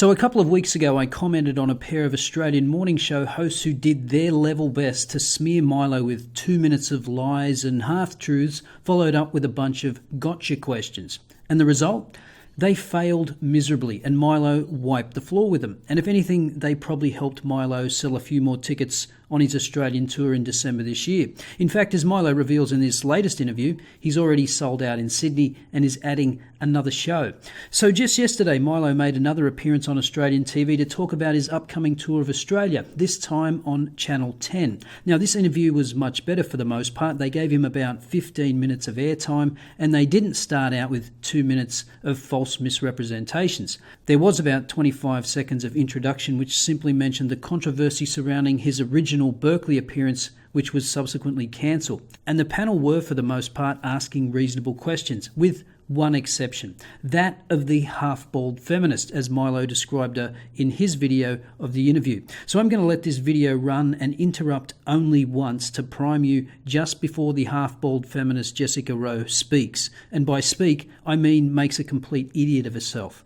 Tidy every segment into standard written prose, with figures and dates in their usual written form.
So a couple of weeks ago, I commented on a pair of Australian morning show hosts who did their level best to smear Milo with 2 minutes of lies and half-truths, followed up with a bunch of gotcha questions. And the result? They failed miserably, and Milo wiped the floor with them. And if anything, they probably helped Milo sell a few more tickets on his Australian tour in December this year. In fact, as Milo reveals in this latest interview, he's already sold out in Sydney and is adding another show. So just yesterday, Milo made another appearance on Australian TV to talk about his upcoming tour of Australia, this time on Channel 10. Now, this interview was much better for the most part. They gave him about 15 minutes of airtime, and they didn't start out with 2 minutes of false misrepresentations. There was about 25 seconds of introduction, which simply mentioned the controversy surrounding his original Berkeley appearance, which was subsequently cancelled. And the panel were, for the most part, asking reasonable questions, with one exception, that of the half-bald feminist, as Milo described her in his video of the interview. So I'm going to let this video run and interrupt only once to prime you just before the half-bald feminist Jessica Rowe speaks. And by speak, I mean makes a complete idiot of herself.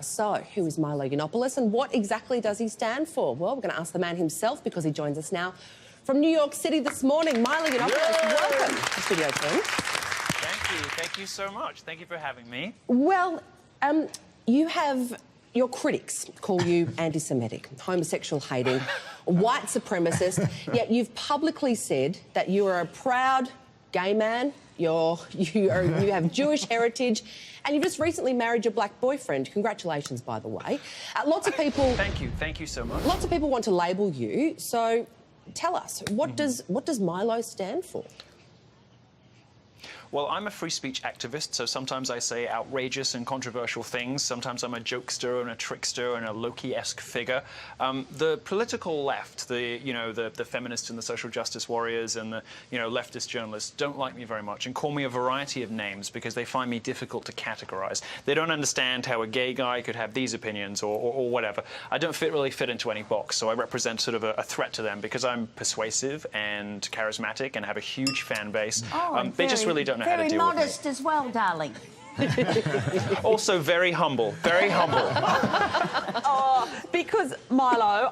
So, who is Milo Yiannopoulos and what exactly does he stand for? Well, we're going to ask the man himself because he joins us now from New York City this morning. Milo Yiannopoulos, welcome to Studio 10. Thank you so much. Thank you for having me. Well, you have your critics call you anti-Semitic, homosexual hating, white supremacist, yet you've publicly said that you are a proud gay man, you have Jewish heritage, and you've just recently married your black boyfriend. Congratulations, by the way. Lots of people... Thank you so much. Lots of people want to label you, so tell us, what does Milo stand for? Well, I'm a free speech activist, so sometimes I say outrageous and controversial things. Sometimes I'm a jokester and a trickster and a Loki-esque figure. The political left, the feminists and the social justice warriors and the leftist journalists don't like me very much and call me a variety of names because they find me difficult to categorize. They don't understand how a gay guy could have these opinions or whatever. I don't really fit into any box, so I represent sort of a threat to them because I'm persuasive and charismatic and have a huge fan base. They just really don't know how to deal with me. Very modest as well, darling. Also very humble, very humble. Because, Milo,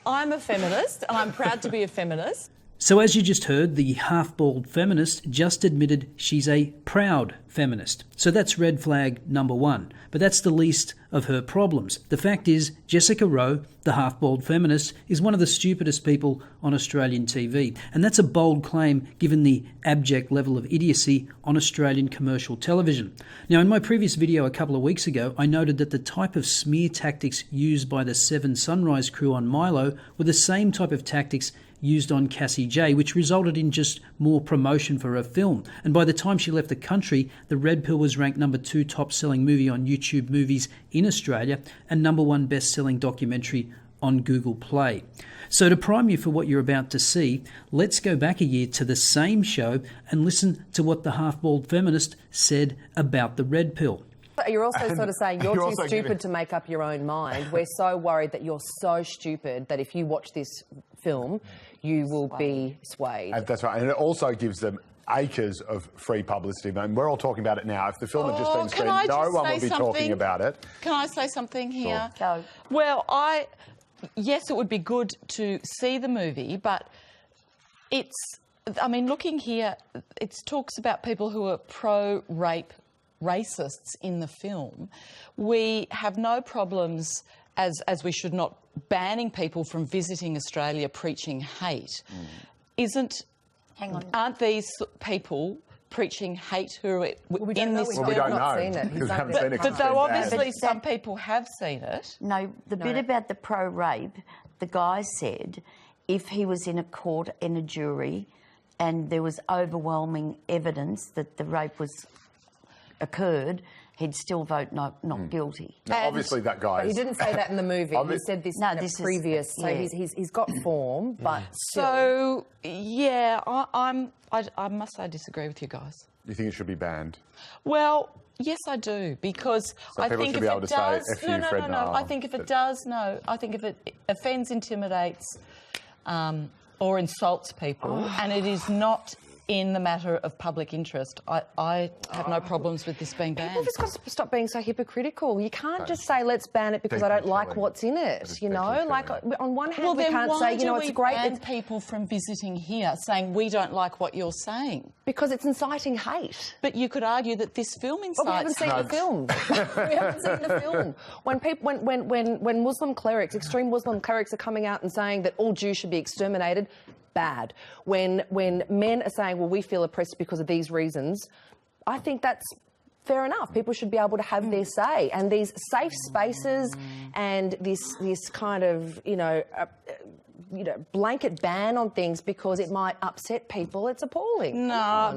I'm a feminist, and I'm proud to be a feminist. So as you just heard, the half-bald feminist just admitted she's a proud feminist. So that's red flag number one. But that's the least of her problems. The fact is, Jessica Rowe, the half-bald feminist, is one of the stupidest people on Australian TV. And that's a bold claim given the abject level of idiocy on Australian commercial television. Now, in my previous video a couple of weeks ago, I noted that the type of smear tactics used by the 7 Sunrise crew on Milo were the same type of tactics used on Cassie J, which resulted in just more promotion for her film. And by the time she left the country, The Red Pill was ranked number 2 top-selling movie on YouTube Movies in Australia and number 1 best-selling documentary on Google Play. So to prime you for what you're about to see, let's go back a year to the same show and listen to what the half-bald feminist said about The Red Pill. You're also sort of saying you're too stupid to make up your own mind. We're so worried that you're so stupid that if you watch this film, you will be swayed. That's right. And it also gives them acres of free publicity. I mean, we're all talking about it now. If the film had just been screened, no one would be talking about it. Can I say something here? Sure. Go. Well, yes, it would be good to see the movie, but looking here, it talks about people who are pro-rape racists in the film. We have no problems, as we should not, banning people from visiting Australia preaching hate. Aren't these people preaching hate who are in this film? We don't know because we haven't seen it. But though obviously some people have seen it. No, the bit about the pro-rape, the guy said if he was in a court, in a jury, and there was overwhelming evidence that the rape occurred, he'd still vote not guilty. Now, obviously that guy... But he didn't say that in the movie. He said this in a previous... So he's got form, but still... So, yeah, I must say I disagree with you guys. You think it should be banned? Well, yes, I do, because I think if it does... No. I think if it does, no. I think if it offends, intimidates, or insults people, and it is not in the matter of public interest, I have no problems with this being banned. People just got to stop being so hypocritical. You can't just say, let's ban it because I don't like what's in it, you know? Like, on one hand, we can't say, you know, it's great. Well, then why do we ban people from visiting here saying we don't like what you're saying? Because it's inciting hate. But you could argue that this film incites... Well, we haven't seen the film. We haven't seen the film. When Muslim clerics, extreme Muslim clerics are coming out and saying that all Jews should be exterminated, bad. When men are saying, well, we feel oppressed because of these reasons, I think that's fair enough. People should be able to have their say. And these safe spaces and this kind of, blanket ban on things because it might upset people, it's appalling. No,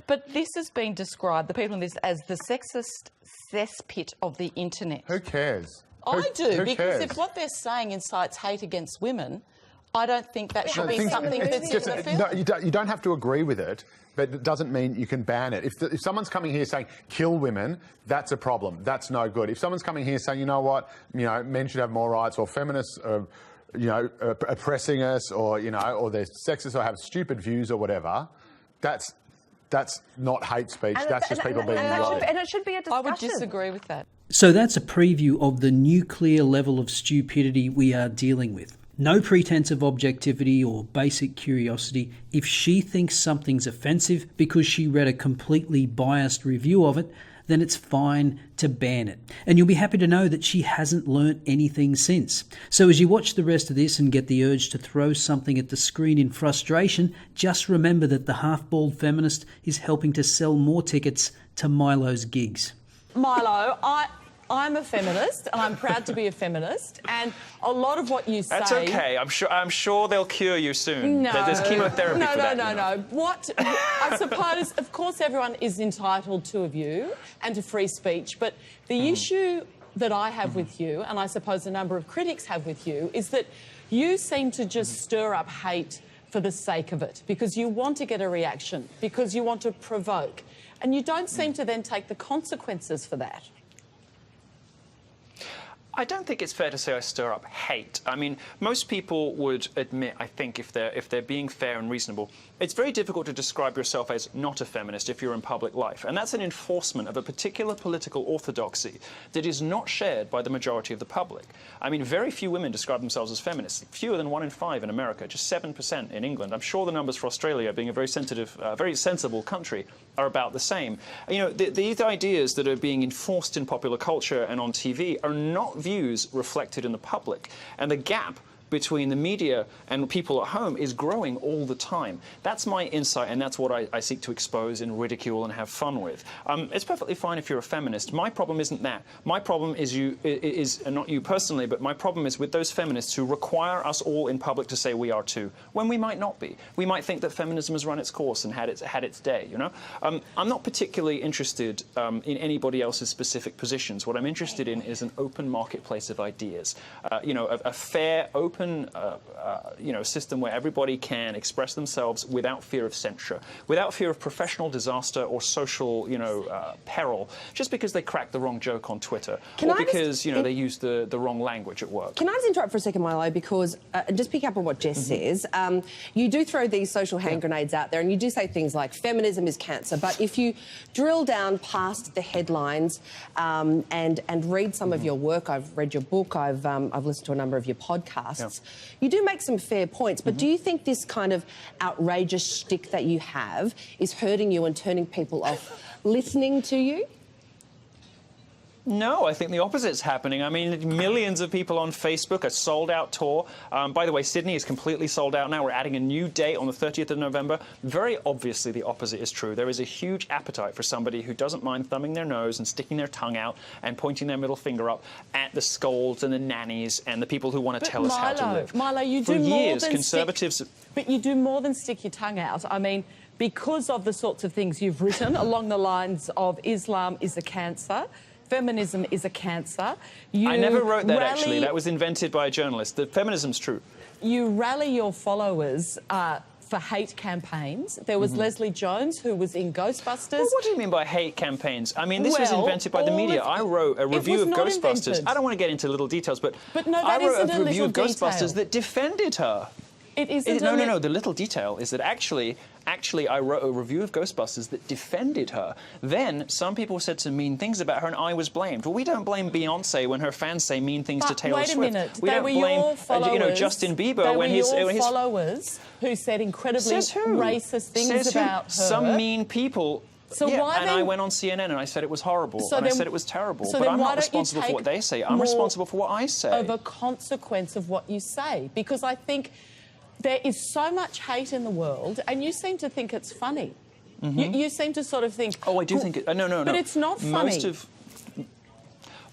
but this has been described, the people in this, as the sexist cesspit of the internet. Who cares? I do, who because cares? if what they're saying incites hate against women, I don't think that should be something that's in the film. No, you don't have to agree with it, but it doesn't mean you can ban it. If someone's coming here saying, kill women, that's a problem. That's no good. If someone's coming here saying, you know what, men should have more rights, or feminists are, oppressing us, or they're sexist or have stupid views or whatever, that's not hate speech. That's just people being right. And it should be a discussion. I would disagree with that. So that's a preview of the nuclear level of stupidity we are dealing with. No pretense of objectivity or basic curiosity. If she thinks something's offensive because she read a completely biased review of it, then it's fine to ban it. And you'll be happy to know that she hasn't learnt anything since. So as you watch the rest of this and get the urge to throw something at the screen in frustration, just remember that the half-bald feminist is helping to sell more tickets to MILO's gigs. MILO, I'm a feminist, and I'm proud to be a feminist, and a lot of what you say... That's okay. I'm sure they'll cure you soon. No. There's chemotherapy for that. No. I suppose, of course, everyone is entitled to a view and to free speech, but the issue that I have with you, and I suppose a number of critics have with you, is that you seem to just stir up hate for the sake of it, because you want to get a reaction, because you want to provoke, and you don't seem to then take the consequences for that. I don't think it's fair to say I stir up hate. I mean, most people would admit, I think, if they're being fair and reasonable, it's very difficult to describe yourself as not a feminist if you're in public life. And that's an enforcement of a particular political orthodoxy that is not shared by the majority of the public. I mean, very few women describe themselves as feminists. Fewer than 1 in 5 in America, just 7% in England. I'm sure the numbers for Australia, being a very sensible country, are about the same. These ideas that are being enforced in popular culture and on TV are not views reflected in the public. And the gap between the media and people at home is growing all the time. That's my insight, and that's what I seek to expose and ridicule and have fun with. It's perfectly fine if you're a feminist. My problem isn't that. My problem is not you personally, but my problem is with those feminists who require us all in public to say we are too, when we might not be. We might think that feminism has run its course and had its day, I'm not particularly interested in anybody else's specific positions. What I'm interested in is an open marketplace of ideas. A fair, open system where everybody can express themselves without fear of censure, without fear of professional disaster or social, peril, just because they cracked the wrong joke on Twitter or because, they used the wrong language at work. Can I just interrupt for a second, MILO, because just pick up on what Jess says. You do throw these social hand grenades out there, and you do say things like feminism is cancer, but if you drill down past the headlines and read some of your work, I've read your book, I've listened to a number of your podcasts, you do make some fair points, but do you think this kind of outrageous shtick that you have is hurting you and turning people off listening to you? No, I think the opposite's happening. I mean, millions of people on Facebook, a sold-out tour. By the way, Sydney is completely sold out now. We're adding a new date on the 30th of November. Very obviously, the opposite is true. There is a huge appetite for somebody who doesn't mind thumbing their nose and sticking their tongue out and pointing their middle finger up at the scolds and the nannies and the people who want to tell us how to live. MILO, you do for more years, than conservatives... But you do more than stick your tongue out. I mean, because of the sorts of things you've written along the lines of Islam is a cancer, feminism is a cancer. I never wrote that, actually. That was invented by a journalist. The feminism's true. You rally your followers for hate campaigns. There was Leslie Jones, who was in Ghostbusters. Well, what do you mean by hate campaigns? I mean, this was invented by the media. I wrote a review of Ghostbusters. Invented. I don't want to get into little details, but no, that I wrote isn't a review of little Ghostbusters detail. that defended her. It isn't. No. The little detail is that actually, I wrote a review of Ghostbusters that defended her. Then some people said some mean things about her, and I was blamed. Well, we don't blame Beyonce when her fans say mean things to Taylor Swift. Wait a minute. We don't blame, Justin Bieber when his followers who said incredibly racist things about her. Some mean people. So why then, I went on CNN and I said it was horrible, I said it was terrible. But I'm not responsible for what they say. I'm responsible for what I say. Of a consequence of what you say, because I think there is so much hate in the world, and you seem to think it's funny. You seem to sort of think. Oh, I do think it. No. But it's not funny.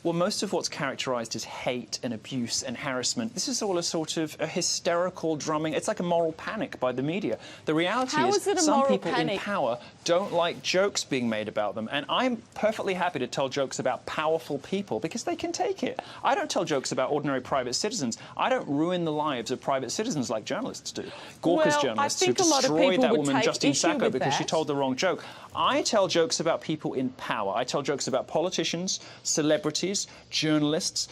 Most of what's characterised as hate and abuse and harassment, this is all a sort of a hysterical drumming. It's like a moral panic by the media. The reality is some people in power don't like jokes being made about them. And I'm perfectly happy to tell jokes about powerful people because they can take it. I don't tell jokes about ordinary private citizens. I don't ruin the lives of private citizens like journalists do. Gawker's journalists who destroyed that woman, Justine Sacco, because she told the wrong joke. I tell jokes about people in power. I tell jokes about politicians, celebrities, journalists,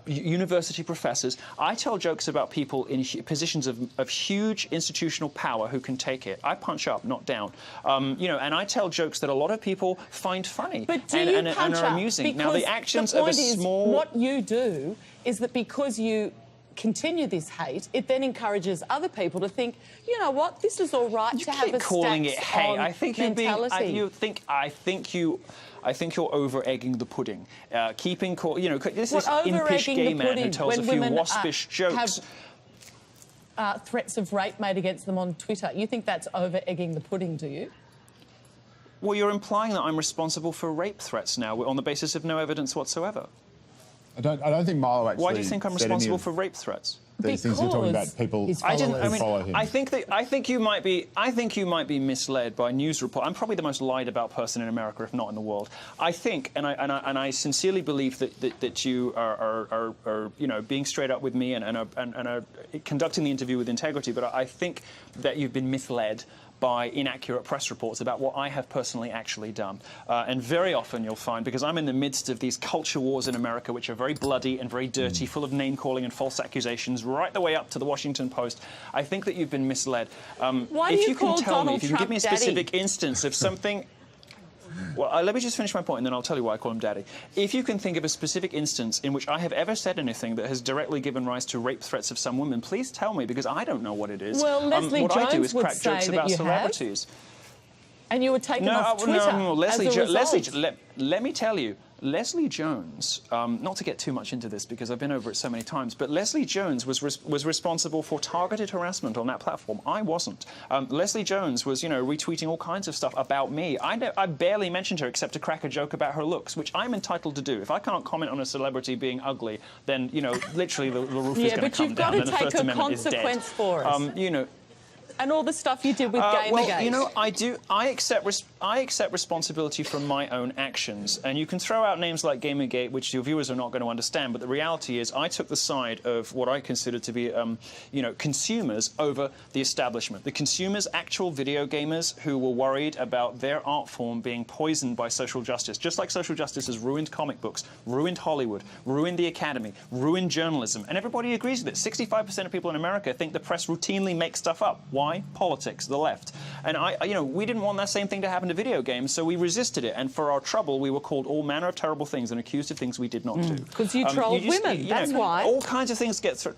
university professors. I tell jokes about people in positions of huge institutional power who can take it. I punch up, not down. And I tell jokes that a lot of people find funny and are amusing. Because now, the actions of a small... What you do is that because you continue this hate, it then encourages other people to think, you know what, this is all right to have a calling it hate. I think you're mentality. I think you're over-egging the pudding. This is impish gay man who tells a few waspish jokes. Have threats of rape made against them on Twitter. You think that's over-egging the pudding, do you? Well, you're implying that I'm responsible for rape threats now on the basis of no evidence whatsoever. I don't think Milo actually. Why do you think I'm responsible for rape threats? These things you're talking about people. Follow him. I think you might be misled by news report. I'm probably the most lied about person in America, if not in the world. I think, and I sincerely believe that you are being straight up with me and are conducting the interview with integrity. But I think that you've been misled by inaccurate press reports about what I have personally actually done. And very often you'll find, because I'm in the midst of these culture wars in America, which are very bloody and very dirty, full of name-calling and false accusations, right the way up to the Washington Post, I think that you've been misled. Why do you call Donald If you can give me a specific instance of something... Well, let me just finish my point, and then I'll tell you why I call him Daddy. If you can think of a specific instance in which I have ever said anything that has directly given rise to rape threats of some women, please tell me, because I don't know what it is. Well, Leslie what Jones I do is would crack say jokes that about you celebrities. And you were taken off Twitter Leslie, let me tell you, Leslie Jones, not to get too much into this because I've been over it so many times, but Leslie Jones was responsible for targeted harassment on that platform. I wasn't. Leslie Jones was, retweeting all kinds of stuff about me. I barely mentioned her except to crack a joke about her looks, which I'm entitled to do. If I can't comment on a celebrity being ugly, then, literally the roof is going to come down. Yeah, but you've got to take a consequence for us. And all the stuff you did with Gamergate. I do. I accept responsibility for my own actions. And you can throw out names like Gamergate, which your viewers are not going to understand. But the reality is, I took the side of what I consider to be, consumers over the establishment. The consumers, actual video gamers, who were worried about their art form being poisoned by social justice, just like social justice has ruined comic books, ruined Hollywood, ruined the Academy, ruined journalism, and everybody agrees with it. 65% of people in America think the press routinely makes stuff up. Why? Politics, the left. And we didn't want that same thing to happen to video games, so we resisted it. And for our trouble, we were called all manner of terrible things and accused of things we did not do. Because you trolled women, that's why. All kinds of things get through.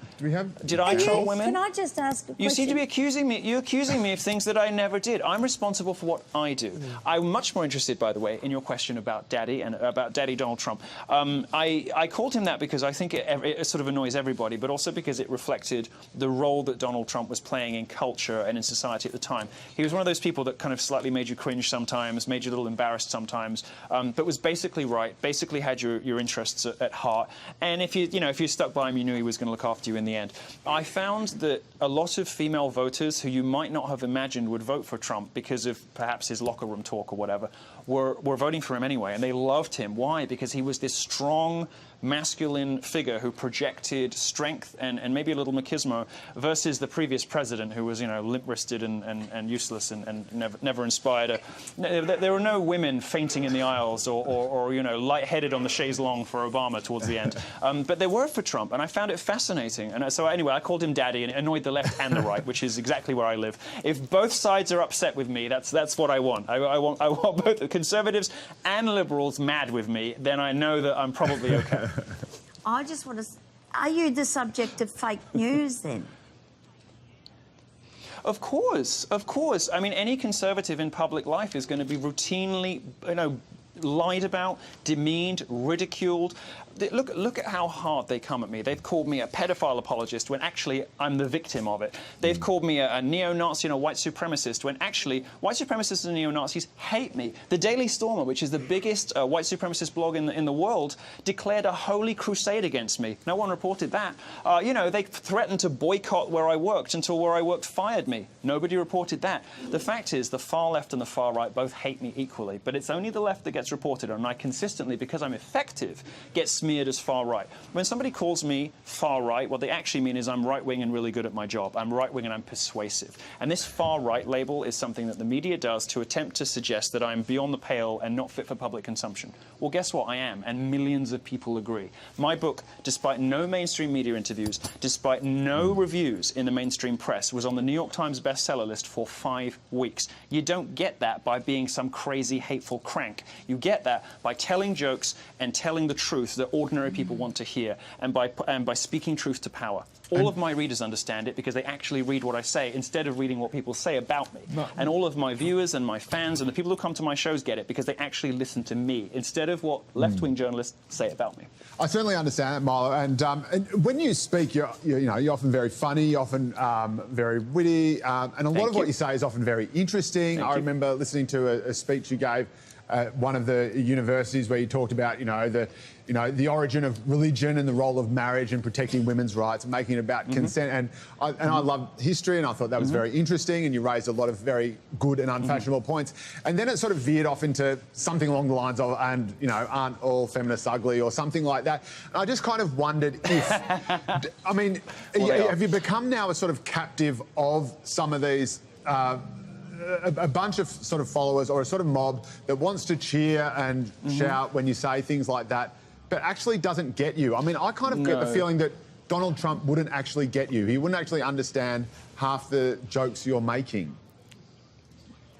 Did I troll women? Can I just ask a question? You seem to be accusing me of things that I never did. I'm responsible for what I do. I'm much more interested, by the way, in your question about Daddy and about Daddy Donald Trump. I called him that because I think it sort of annoys everybody, but also because it reflected the role that Donald Trump was playing in culture and in society at the time. He was one of those people that kind of slightly made you cringe sometimes, made you a little embarrassed sometimes, but was basically right, basically had your interests at heart. And if you stuck by him, you knew he was going to look after you in the end. I found that a lot of female voters who you might not have imagined would vote for Trump because of perhaps his locker room talk or whatever, were voting for him anyway, and they loved him. Why? Because he was this strong, masculine figure who projected strength and maybe a little machismo versus the previous president who was, you know, limp-wristed and useless and never inspired. There were no women fainting in the aisles or you know, lightheaded on the chaise longue for Obama towards the end. But there were for Trump, and I found it fascinating. And so anyway, I called him Daddy, and it annoyed the left and the right, which is exactly where I live. If both sides are upset with me, that's what I want. I want both the conservatives and liberals mad with me. Then I know that I'm probably okay. I just want to... Are you the subject of fake news, then? Of course, of course. I mean, any conservative in public life is going to be routinely, you know, lied about, demeaned, ridiculed. Look at how hard they come at me. They've called me a pedophile apologist when actually I'm the victim of it. They've called me a neo-Nazi and a white supremacist when actually white supremacists and neo-Nazis hate me. The Daily Stormer, which is the biggest white supremacist blog in the world, declared a holy crusade against me. No one reported that. You know, they threatened to boycott where I worked until where I worked fired me. Nobody reported that. The fact is the far left and the far right both hate me equally, but it's only the left that gets reported on, and I consistently, because I'm effective, get smeared as far right. When somebody calls me far right, what they actually mean is I'm right-wing and really good at my job. I'm right-wing and I'm persuasive. And this far right label is something that the media does to attempt to suggest that I'm beyond the pale and not fit for public consumption. Well, guess what? I am, and millions of people agree. My book, despite no mainstream media interviews, despite no reviews in the mainstream press, was on the New York Times bestseller list for 5 weeks. You don't get that by being some crazy, hateful crank. You get that by telling jokes and telling the truth that ordinary people want to hear, and by speaking truth to power. All of my readers understand it because they actually read what I say instead of reading what people say about me. And all of my viewers and my fans and the people who come to my shows get it because they actually listen to me instead of what left-wing journalists say about me. I certainly understand that, Milo. And when you speak, you're often very funny, you're often very witty, and a lot of what you say is often very interesting. I remember listening to a speech you gave at one of the universities where you talked about, the origin of religion and the role of marriage and protecting women's rights and making it about consent. And I love history, and I thought that was very interesting, and you raised a lot of very good and unfashionable points. And then it sort of veered off into something along the lines of, aren't all feminists ugly or something like that. And I just kind of wondered if, I mean, have you become now a sort of captive of some of these a bunch of sort of followers or a sort of mob that wants to cheer and shout when you say things like that, but actually doesn't get you? I mean, I kind of get the feeling that Donald Trump wouldn't actually get you. He wouldn't actually understand half the jokes you're making.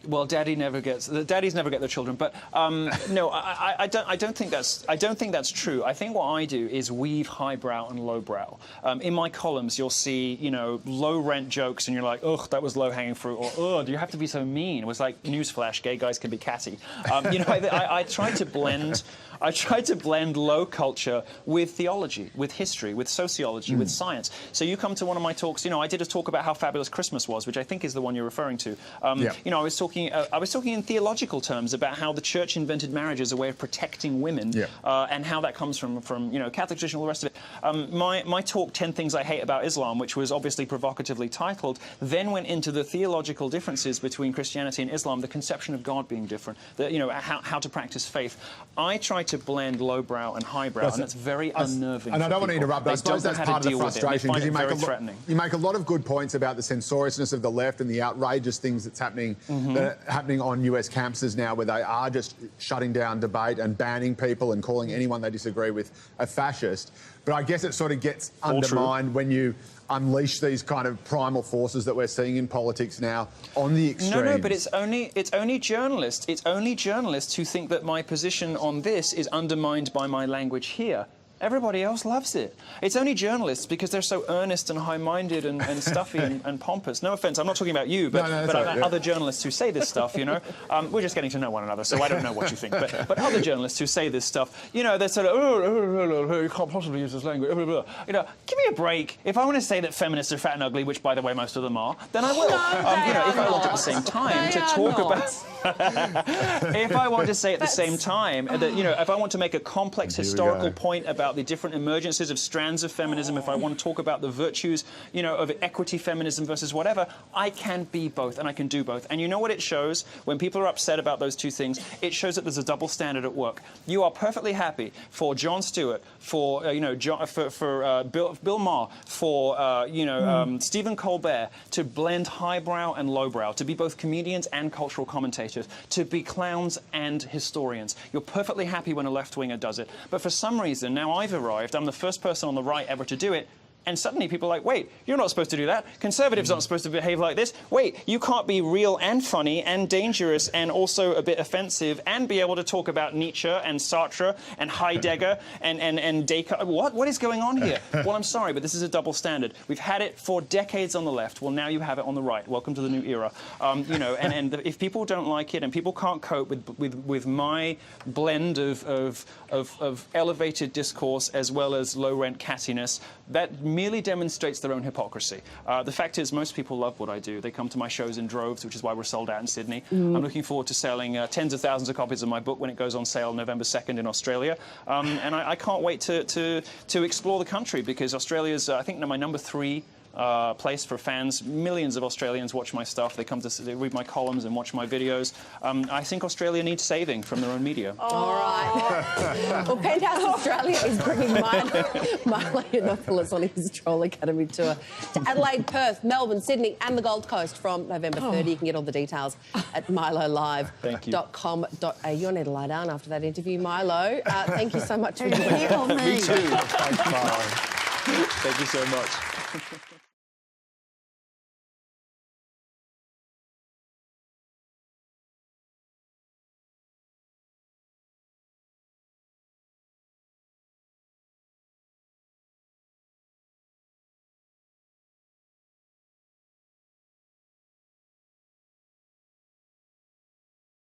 Well, daddies never get their children, but no, I don't think that's true. I think what I do is weave highbrow and lowbrow. In my columns, you'll see, low rent jokes, and you're like, ugh, that was low hanging fruit, or ugh, do you have to be so mean? It was like, newsflash, gay guys can be catty. I try to blend low culture with theology, with history, with sociology, with science. So you come to one of my talks, I did a talk about how fabulous Christmas was, which I think is the one you're referring to. I was talking in theological terms about how the church invented marriage as a way of protecting women, and how that comes from Catholic tradition, all the rest of it. My talk, 10 Things I Hate About Islam, which was obviously provocatively titled, then went into the theological differences between Christianity and Islam, the conception of God being different, how to practice faith. I try to blend lowbrow and highbrow, and that's very unnerving. And I don't want to interrupt, but I suppose that's part of the frustration, because you make a lot of good points about the censoriousness of the left and the outrageous things that's happening happening on US campuses now, where they are just shutting down debate and banning people and calling anyone they disagree with a fascist. But I guess it sort of gets undermined when you unleash these kind of primal forces that we're seeing in politics now on the extremes. No, but it's only journalists. It's only journalists who think that my position on this is undermined by my language here. Everybody else loves it. It's only journalists, because they're so earnest and high-minded and stuffy and pompous. No offence, I'm not talking about you, but other journalists who say this stuff, we're just getting to know one another, so I don't know what you think. But other journalists who say this stuff, they're sort of, you can't possibly use this language, blah, blah, blah. Give me a break. If I want to say that feminists are fat and ugly, which, by the way, most of them are, then I will. If I want at the same time to talk about... if I want to say at the same time that, if I want to make a complex historical point about about the different emergences of strands of feminism, if I want to talk about the virtues, you know, of equity feminism versus whatever, I can be both and I can do both. And you know what it shows when people are upset about those two things? It shows that there's a double standard at work. You are perfectly happy for Jon Stewart, for Bill Maher, for Stephen Colbert to blend highbrow and lowbrow, to be both comedians and cultural commentators, to be clowns and historians. You're perfectly happy when a left-winger does it. But for some reason, now I've arrived, I'm the first person on the right ever to do it, and suddenly people are like, wait, you're not supposed to do that. Conservatives aren't supposed to behave like this. Wait, you can't be real and funny and dangerous and also a bit offensive and be able to talk about Nietzsche and Sartre and Heidegger and Descartes. What is going on here? Well, I'm sorry, but this is a double standard. We've had it for decades on the left. Well, now you have it on the right. Welcome to the new era. If people don't like it and people can't cope with my blend of elevated discourse as well as low-rent cattiness, that merely demonstrates their own hypocrisy. The fact is, most people love what I do. They come to my shows in droves, which is why we're sold out in Sydney. I'm looking forward to selling tens of thousands of copies of my book when it goes on sale November 2nd in Australia. And I can't wait to explore the country, because Australia's, I think, my number 3 place for fans. Millions of Australians watch my stuff. They come to read my columns and watch my videos. I think Australia needs saving from their own media. All right. Well, Penthouse Australia is bringing Milo Yiannopoulos on his Troll Academy tour to Adelaide, Perth, Melbourne, Sydney and the Gold Coast from November 30. You can get all the details at milolive.com.au. I need to lie down after that interview, Milo. Thank you so much for joining Me too. Thanks, Milo. Thank you so much.